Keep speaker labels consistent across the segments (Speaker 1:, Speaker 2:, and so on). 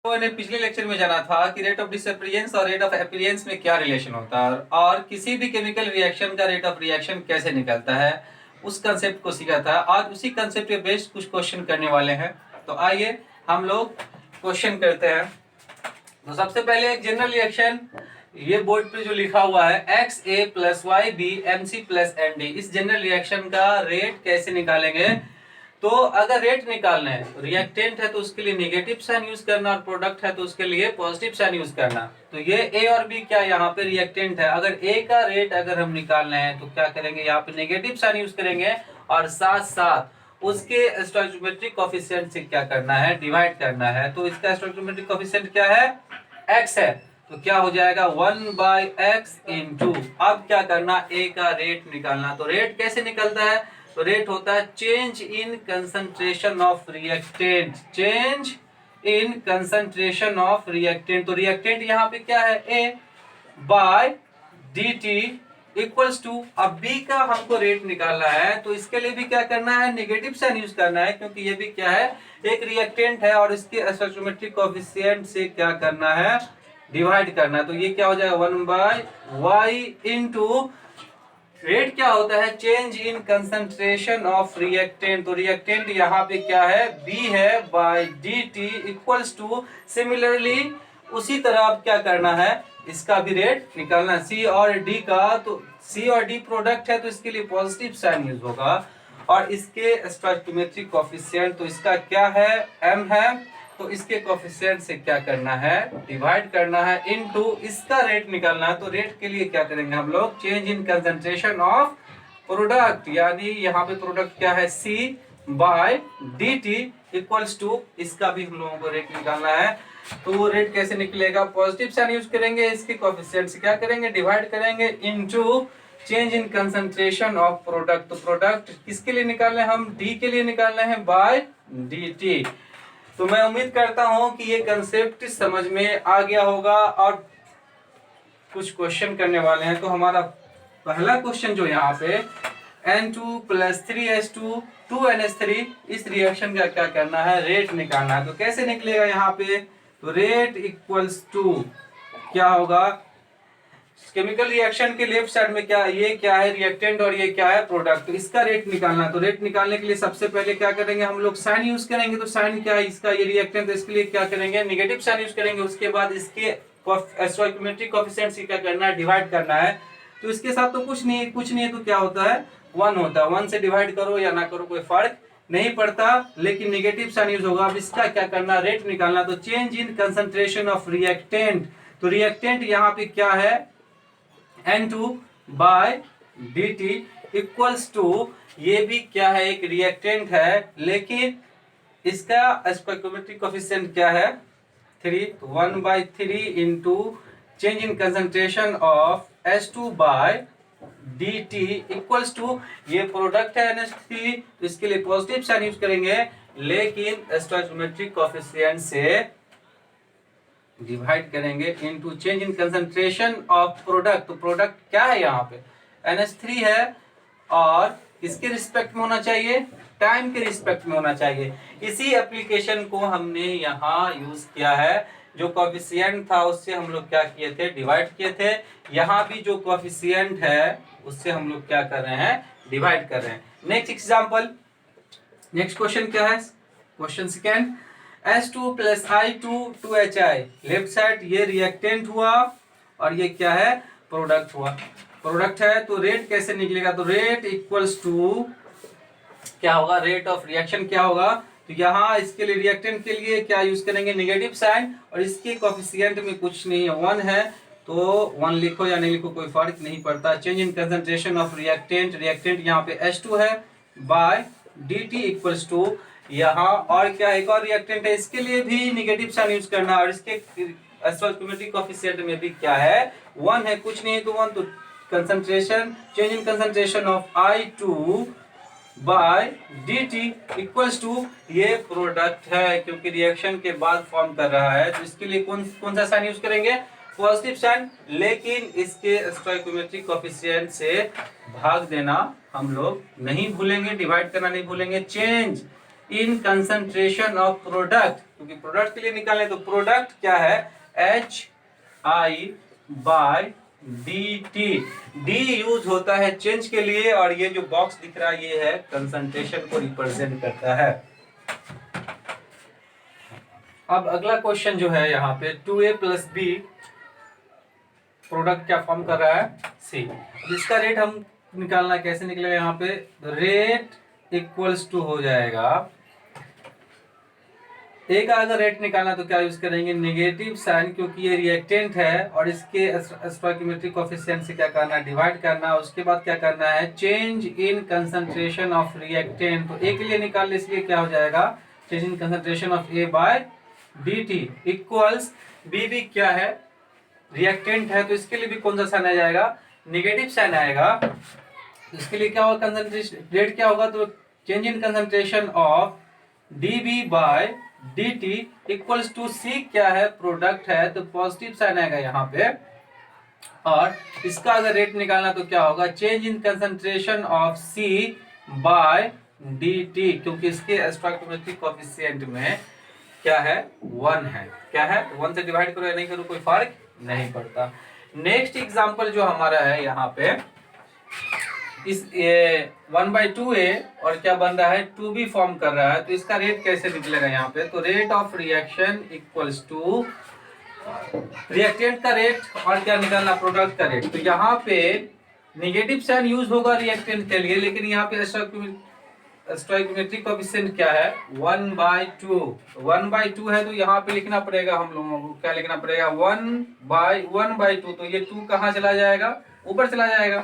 Speaker 1: तो मैंने पिछले लेक्चर में जाना था कि रेट ऑफ डिसअपियरेंस और रेट ऑफ अपीयरेंस में क्या रिलेशन होता है और किसी भी केमिकल रिएक्शन का रेट ऑफ रिएक्शन कैसे निकलता है, उस कंसेप्ट को सीखा था। आज उसी कंसेप्ट पे बेस्ड कुछ क्वेश्चन करने वाले हैं। तो आइए हम लोग क्वेश्चन करते हैं। तो सबसे पहले एक जनरल रिएक्शन, ये बोर्ड पे जो लिखा हुआ है XA + YB MC + ND, इस जनरल रिएक्शन का रेट कैसे निकालेंगे। तो अगर रेट निकालना है, रिएक्टेंट है तो उसके लिए नेगेटिव साइन यूज करना और प्रोडक्ट है तो उसके लिए पॉजिटिव साइन यूज करना। तो ये ए और बी क्या यहाँ पे रिएक्टेंट है, अगर ए का रेट अगर हम निकालना है तो क्या करेंगे, यहाँ पे नेगेटिव साइन यूज करेंगे और साथ साथ उसके स्टोइकियोमेट्रिक कोएफिशिएंट से क्या करना है, डिवाइड करना है। तो इसका स्टोइकियोमेट्रिक कोएफिशिएंट क्या है, x है, तो क्या हो जाएगा 1/x इंटू, अब क्या करना, ए का रेट निकालना। तो रेट कैसे निकलता है, तो रेट होता है change in concentration of reactant, change in concentration of reactant. तो रिएक्टेंट यहाँ पे क्या है, A by D T equals to, अब बी का हमको रेट निकालना है तो इसके लिए भी क्या करना है, नेगेटिव साइन यूज करना है, क्योंकि ये भी क्या है, एक रिएक्टेंट है और इसके स्टोइकियोमेट्रिक कोएफिशिएंट से क्या करना है, डिवाइड करना है। तो ये क्या हो जाएगा 1/y इंटू रेट क्या होता है, change in concentration of reactant. तो रिएक्टेंट यहाँ पे क्या है, B है, by D T equals to, similarly उसी तरह अब क्या करना है, इसका भी रेट निकालना है C और D का। तो C और D प्रोडक्ट है तो इसके लिए पॉजिटिव साइन यूज होगा और इसके स्टोइकियोमेट्रिक कोएफिशिएंट तो इसका क्या है, M है, तो इसके कोएफिशिएंट से क्या करना है, डिवाइड करना है इनटू इसका रेट निकालना है। तो रेट के लिए क्या करेंगे हम लोग, change in concentration of product, यानी यहाँ पे प्रोडक्ट क्या है C by D T equals to, इसका भी हम लोगों को रेट निकालना है। तो रेट कैसे निकलेगा, पॉजिटिव साइन यूज करेंगे, इसके कोएफिशिएंट से क्या करेंगे, डिवाइड करेंगे into change in concentration of product. तो प्रोडक्ट किसके लिए निकालना है, हम डी के लिए निकालना है बाय डी टी। तो मैं उम्मीद करता हूं कि ये कंसेप्ट समझ में आ गया होगा और कुछ क्वेश्चन करने वाले हैं। तो हमारा पहला क्वेश्चन जो यहाँ पे N2 + 3H2 2NH3, इस रिएक्शन का क्या करना है, रेट निकालना है। तो कैसे निकलेगा यहाँ पे, तो रेट इक्वल्स टू क्या होगा, केमिकल रिएक्शन के लेफ्ट साइड में क्या, ये क्या है रिएक्टेंट और ये क्या है प्रोडक्ट, तो इसका रेट निकालना। तो रेट निकालने के लिए सबसे पहले क्या करेंगे, हम लोग साइन यूज करेंगे। तो साइन क्या है, इसका ये रिएक्टेंट, तो इसके लिए क्या करेंगे, नेगेटिव साइन यूज करेंगे। उसके बाद इसके स्टोइकियोमेट्रिक कोएफिशिएंट से क्या करना है, डिवाइड करना है। तो इसके साथ तो कुछ नहीं है, तो क्या होता है 1 होता है। 1 से डिवाइड करो या ना करो कोई फर्क नहीं पड़ता, लेकिन नेगेटिव साइन यूज होगा। अब इसका क्या करना, रेट निकालना। तो change in concentration of reactant, तो रिएक्टेंट यहाँ पे क्या है, N2 by D T equals to, ये भी क्या है, एक रिएक्टेंट है, लेकिन इसका स्टोइकियोमेट्रिक कोएफिशिएंट क्या है 3, तो 1/3 into change in concentration of H2 by D T equals to, ये प्रोडक्ट है NH3, तो इसके लिए पॉजिटिव साइन यूज करेंगे, लेकिन स्टोइकियोमेट्रिक कोएफिशिएंट से डिवाइड करेंगे into change in concentration of product. तो प्रोडक्ट क्या है यहाँ पे, NH3 है और किसके रिस्पेक्ट में होना चाहिए, टाइम के रिस्पेक्ट में होना चाहिए। इसी एप्लीकेशन को हमने यहाँ यूज किया है, जो कोएफिशिएंट था उससे हम लोग क्या किए थे, डिवाइड किए थे। यहाँ भी जो कोएफिशिएंट है उससे हम लोग क्या कर रहे हैं, डिवाइड कर रहे हैं। नेक्स्ट एग्जांपल, नेक्स्ट क्वेश्चन क्या है, question second, H2 + I2 2HI, left side ये रिएक्टेंट हुआ और ये क्या है, प्रोडक्ट हुआ। प्रोडक्ट है तो रेट कैसे निकलेगा, तो रेट इक्वल्स टू क्या होगा, रेट ऑफ रिएक्शन क्या होगा, तो यहाँ इसके लिए रिएक्टेंट के लिए क्या यूज करेंगे, नेगेटिव साइन, और इसके कोएफिशिएंट में कुछ नहीं है, 1 है, तो 1 लिखो या नहीं लिखो कोई फर्क नहीं पड़ता। Change in concentration of reactant, reactant यहाँ पे H2 है by D T equals to, यहाँ और क्या, एक और रिएक्टेंट है, इसके लिए भी नेगेटिव साइन यूज करना, और इसके स्टोइकियोमेट्रिक कोएफिशिएंट में भी क्या है, 1 है, कुछ नहीं है तो 1, तो concentration, change in concentration of I2 by D T equals to, ये प्रोडक्ट है क्योंकि रिएक्शन के बाद फॉर्म कर रहा है, तो इसके लिए कौन सा साइन यूज करेंगे, पॉजिटिव साइन, लेकिन इसके स्टोइकियोमेट्रिक कोएफिशिएंट से भाग देना हम लोग नहीं भूलेंगे, डिवाइड करना नहीं भूलेंगे। Change in concentration of product, क्योंकि प्रोडक्ट के लिए निकालने, तो प्रोडक्ट क्या है, HI/dt। डी यूज होता है चेंज के लिए, और ये जो बॉक्स दिख रहा है ये है कंसंट्रेशन को रिप्रेजेंट करता है। अब अगला क्वेश्चन जो है यहाँ पे 2A + B प्रोडक्ट क्या फॉर्म कर रहा है, C। इसका रेट हम निकालना, कैसे निकलेगा, यहाँ पे रेट इक्वल्स टू हो जाएगा, ए का अगर रेट निकालना तो क्या यूज करेंगे, नेगेटिव साइन, क्योंकि ये रिएक्टेंट है, और इसके स्टोइकियोमेट्रिक कोएफिशिएंट से क्या करना है, डिवाइड करना। उसके बाद क्या करना है, change in concentration of reactant. तो ए के लिए निकालने, इसलिए क्या हो जाएगा, change in concentration of A/dt equals B भी क्या है, रिएक्टेंट है, तो इसके लिए भी कौन सा साइन आ जाएगा, नेगेटिव साइन आएगा। इसके लिए क्या होगा, कंसंट्रेशन रेट क्या होगा, तो change in concentration of dB/dt equals to C क्या है, प्रोडक्ट है, तो पॉजिटिव साइन आएगा यहाँ पे। और इसका अगर रेट निकालना तो क्या होगा, change in concentration of C/dt, क्योंकि इसके स्टोइकियोमेट्रिक कोएफिशिएंट में क्या है, 1 है। क्या है, 1 से डिवाइड करो या नहीं करो कोई फर्क नहीं पड़ता। नेक्स्ट एग्जांपल जो हमारा है यहाँ पे, इस 1/2A और क्या बन रहा है, 2B फॉर्म कर रहा है, तो इसका रेट कैसे निकलेगा यहाँ पे, तो rate of reaction equals to reactant का रेट और क्या निकालना, प्रोडक्ट का रेट। तो यहाँ पे नेगेटिव साइन यूज होगा रिएक्टेंट के लिए, लेकिन यहाँ पे स्टोइकियोमेट्रिक कोएफिशिएंट क्या है, 1/2। 1/2 है, तो यहाँ पे लिखना पड़ेगा हम लोगों को, क्या लिखना पड़ेगा, 1/2। तो ये 2 कहाँ चला जाएगा, ऊपर चला जाएगा।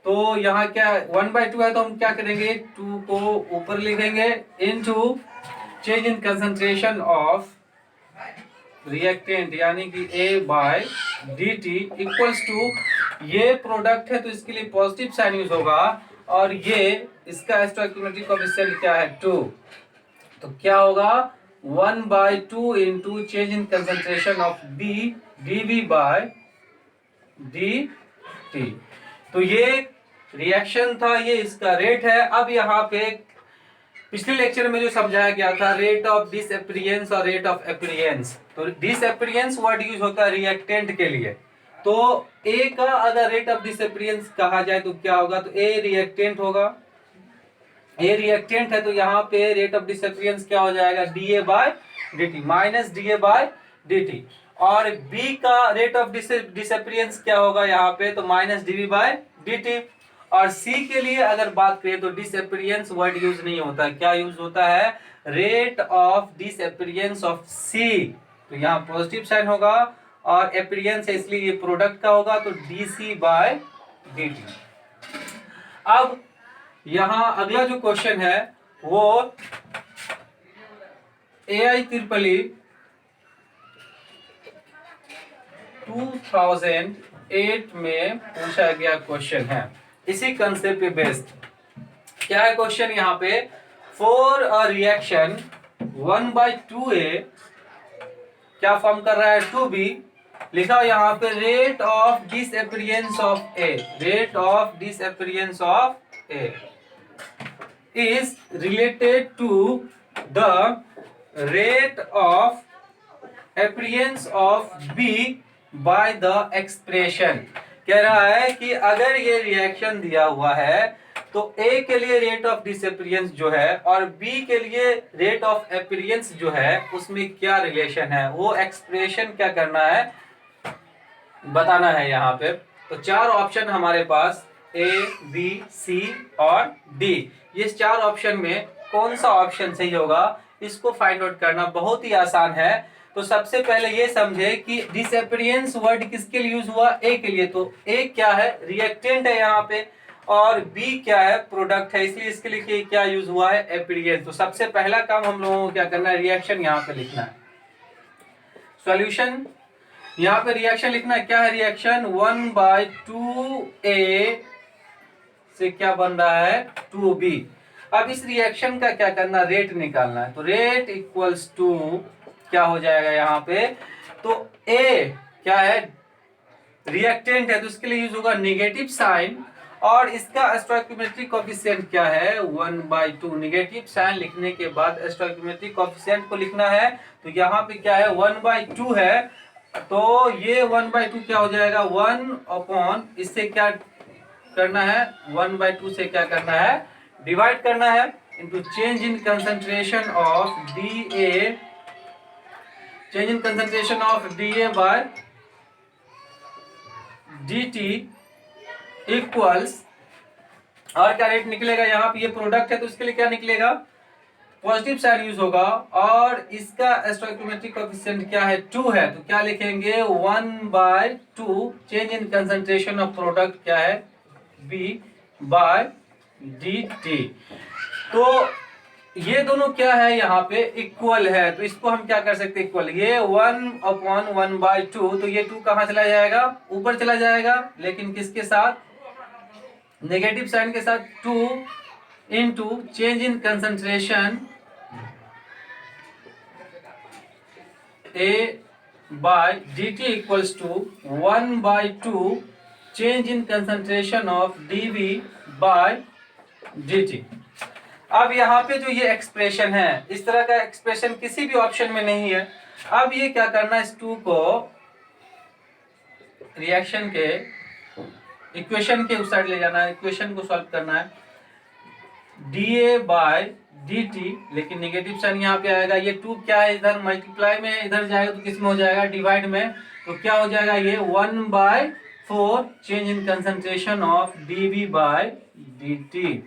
Speaker 1: तो यहाँ क्या 1/2 है, तो हम क्या करेंगे, 2 को ऊपर लिखेंगे, into change in concentration of reactant यानी कि A/dt इक्वल्स टू, ये प्रोडक्ट है तो इसके लिए पॉजिटिव साइन यूज होगा, और ये इसका स्टोइकियोमेट्रिक कोएफिशिएंट क्या है, 2। तो क्या होगा, 1/2 into change in concentration of B dB/dt। तो ये रिएक्शन था, ये इसका रेट है। अब यहाँ पे पिछले लेक्चर में जो समझाया गया था, रेट ऑफ डिसअपियरेंस और रेट ऑफ अपीयरेंस। तो डिसअपियरेंस वर्ड यूज होता है रिएक्टेंट के लिए। तो ए का अगर रेट ऑफ डिसअपियरेंस कहा जाए तो क्या होगा, तो ए रिएक्टेंट होगा, ए रिएक्टेंट है, तो यहाँ पे रेट ऑफ डिसअपियरेंस क्या हो जाएगा, dA/dt माइनस dA/dt। और बी का रेट ऑफ डिसअपियरेंस क्या होगा यहाँ पे, तो माइनस dB/dt। और सी के लिए अगर बात करें तो डिसअपियरेंस वर्ड यूज नहीं होता, क्या यूज होता है, रेट ऑफ डिसअपियरेंस ऑफ सी। तो यहाँ पॉजिटिव साइन होगा, और अपीयरेंस है इसलिए ये प्रोडक्ट का होगा, तो dC/dt। अब यहाँ अगला जो क्वेश्चन है वो AIEEE 2008 में पूछा गया क्वेश्चन है, इसी कंसेप्ट पे बेस्ड। क्या है क्वेश्चन यहाँ पे, फॉर अ रिएक्शन 1/2A क्या फॉर्म कर रहा है, 2B, लिखा यहाँ पे rate of disappearance of A, rate of disappearance of A is related to the rate of appearance of B by the expression। कह रहा है कि अगर ये रिएक्शन दिया हुआ है तो A के लिए रेट ऑफ डिसअपियरेंस जो है और B के लिए रेट ऑफ अपीयरेंस जो है उसमें क्या रिलेशन है, वो एक्सप्रेशन क्या करना है, बताना है यहाँ पे। तो 4 ऑप्शन हमारे पास A, B, C और D। ये 4 ऑप्शन में कौन सा ऑप्शन सही होगा, इसको फाइंड आउट करना बहुत ही आसान है। तो सबसे पहले ये समझे कि डिसअपियरेंस वर्ड किसके लिए यूज हुआ, A के लिए। तो A क्या है, रिएक्टेंट है यहाँ पे, और B क्या है, प्रोडक्ट है, इसलिए इसके लिए क्या यूज हुआ है, अपीयरेंस। तो सबसे पहला काम हम लोगों को क्या करना है, रिएक्शन यहाँ पे लिखना है। सॉल्यूशन यहाँ पे रिएक्शन लिखना है, क्या है रिएक्शन, 1/2A से क्या बन रहा है, 2B। अब इस रिएक्शन का क्या करना, रेट निकालना है। तो रेट इक्वल्स टू क्या हो जाएगा यहाँ पे, तो A क्या है, रिएक्टेंट है, तो इसके लिए यूज होगा नेगेटिव साइन, और इसका स्टोइकियोमेट्रिक कोएफिशिएंट क्या है 1/2। नेगेटिव साइन लिखने के बाद स्टोइकियोमेट्रिक कोएफिशिएंट को लिखना है, तो यहाँ पे क्या है 1/2 है, तो ये 1/2 क्या हो जाएगा 1 अपॉन, इससे क्या करना है 1/2 से क्या करना है डिवाइड करना है into change in concentration of DA, change in concentration of DA by DT equals, और क्या रेट निकलेगा यहाँ पे, ये प्रोडक्ट है तो इसके लिए क्या निकलेगा पॉजिटिव साइन यूज होगा, और इसका स्टोइकियोमेट्रिक कोएफिशिएंट क्या है 2 है, तो क्या लिखेंगे 1/2 change in concentration of product क्या है B बाय DT। तो ये दोनों क्या है यहाँ पे इक्वल है, तो इसको हम क्या कर सकते हैं इक्वल, ये 1/1/2, तो ये 2 कहाँ चला जाएगा ऊपर चला जाएगा, लेकिन किसके साथ नेगेटिव साइन के साथ 2 into change in concentration A by dt equals to 1/2 change in concentration of dV by dt। अब यहाँ पे जो ये एक्सप्रेशन है, इस तरह का एक्सप्रेशन किसी भी ऑप्शन में नहीं है। अब ये क्या करना है, इस 2 को रिएक्शन के इक्वेशन के उस साइड ले जाना है, इक्वेशन को सॉल्व करना है dA by dt, लेकिन नेगेटिव साइन यहाँ पे आएगा, ये 2 क्या है इधर मल्टीप्लाई में इधर जाएगा तो किस में हो जाएगा डिवाइड में, तो क्या हो जाएगा ये 1/4 change in concentration of dV by dt।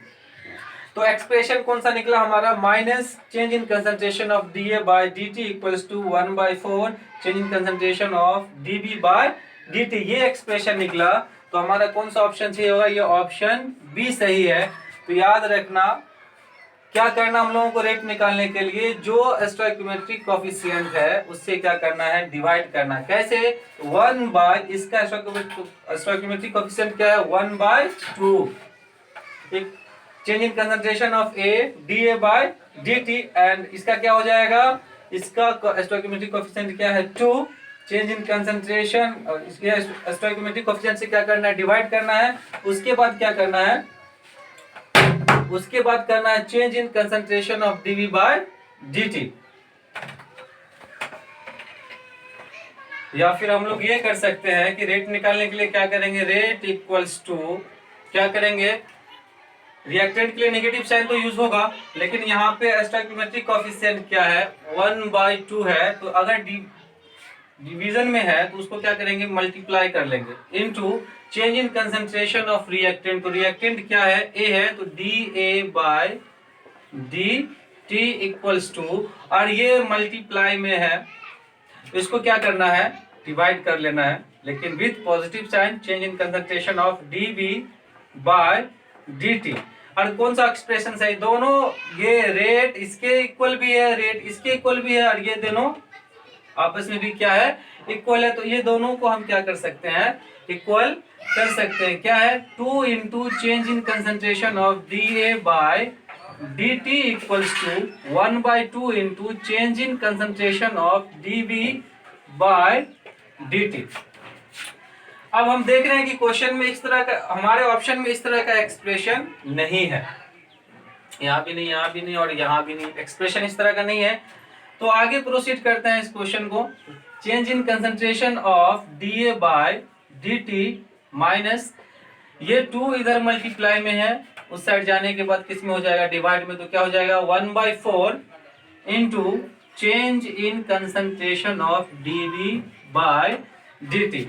Speaker 1: तो एक्सप्रेशन कौन सा निकला हमारा, minus change in concentration of DA by dt equals to 1/4 change in concentration of dV by dt, ये एक्सप्रेशन निकला। तो हमारा कौन सा ऑप्शन सही होगा, ये ऑप्शन बी सही है। तो याद रखना क्या करना हम लोगों को रेट निकालने के लिए, जो स्टोइकियोमेट्रिक कोएफिशिएंट है उससे क्या करना है डिवाइड करना है। कैसे 1 बाय, इसका स्टोइकियोमेट्रिक कोएफिशिएंट क्या है 1/2 change in concentration of A DA by DT, and इसका क्या हो जाएगा, इसका स्टोइकियोमेट्रिक कोएफिशिएंट क्या है 2 चेंज इन कंसंट्रेशन, इसके स्टोइकियोमेट्रिक कोएफिशिएंट से क्या करना है डिवाइड करना है, उसके बाद क्या करना है, उसके बाद करना है change in concentration of dV by dt। या फिर हम लोग ये कर सकते हैं कि रेट निकालने के लिए क्या करेंगे, रेट इक्वल्स टू क्या करेंगे, रिएक्टेंट के लिए नेगेटिव साइन तो यूज होगा, लेकिन यहाँ पे स्टोइकियोमेट्रिक कोएफिशिएंट क्या है 1/2 है, तो अगर डिवीजन में है तो उसको क्या करेंगे मल्टीप्लाई कर लेंगे into change in concentration of reactant, तो रिएक्टेंट क्या है A है, तो DA by DT equals to, और ये मल्टीप्लाई में है तो इसको क्या करना है डिवाइड कर लेना है, लेकिन with positive sign change in concentration of dV by dt। और कौन सा एक्सप्रेशन सही, दोनों ये रेट इसके इक्वल भी है, रेट इसके इक्वल भी है, और ये दोनों आपस में भी क्या है इक्वल है, तो ये दोनों को हम क्या कर सकते हैं इक्वल कर सकते हैं। क्या है 2 into change in concentration of DA by DT equals to 1/2 into change in concentration of dV by DT। अब हम देख रहे हैं कि क्वेश्चन में इस तरह का, हमारे ऑप्शन में इस तरह का एक्सप्रेशन नहीं है, यहाँ भी नहीं, यहाँ भी नहीं, और यहाँ भी नहीं, एक्सप्रेशन इस तरह का नहीं है। तो आगे प्रोसीड करते हैं इस क्वेश्चन को, change in concentration of DA by DT minus, ये 2 इधर मल्टीप्लाई में है, उस साइड जाने के बाद किस में हो जाएगा डिवाइड में, तो क्या हो जाएगा 1/4 into change in concentration of dV by DT।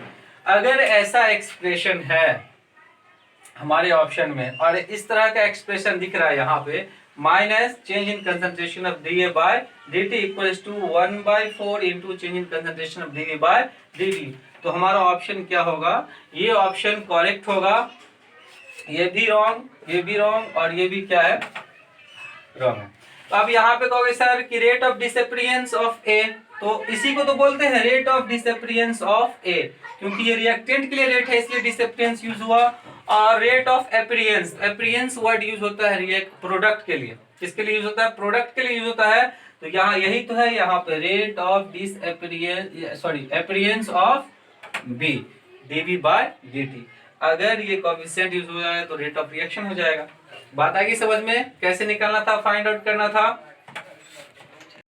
Speaker 1: अगर ऐसा एक्सप्रेशन है हमारे ऑप्शन में और इस तरह का एक्सप्रेशन दिख रहा है यहाँ पे, minus change in concentration of DA by DT equals to 1/4 into change in concentration of dV by DT, तो हमारा ऑप्शन क्या होगा, ये ऑप्शन करेक्ट होगा, ये भी रॉन्ग, ये भी रॉन्ग, और ये भी क्या है रॉन्ग है। तो अब यहाँ पे कहोगे सर कि rate of disappearance of A, तो इसी को तो बोलते हैं rate of disappearance of A, क्योंकि ये रिएक्टेंट के लिए रेट है इसलिए डिसअपियरेंस यूज हुआ, और rate of appearance, appearance word use होता है रिएक्ट प्रोडक्ट के लिए, किसके लिए यूज होता है प्रोडक्ट के लिए यूज होता है, तो यहाँ यही तो है, यहाँ पे rate of disappearance, sorry appearance of B dV by dt। अगर ये कोएफिशिएंट यूज हो जाए तो रेट ऑफ रिएक्शन हो जाएगा। बात आएगी समझ में, कैसे निकालना था, फाइंड आउट करना था।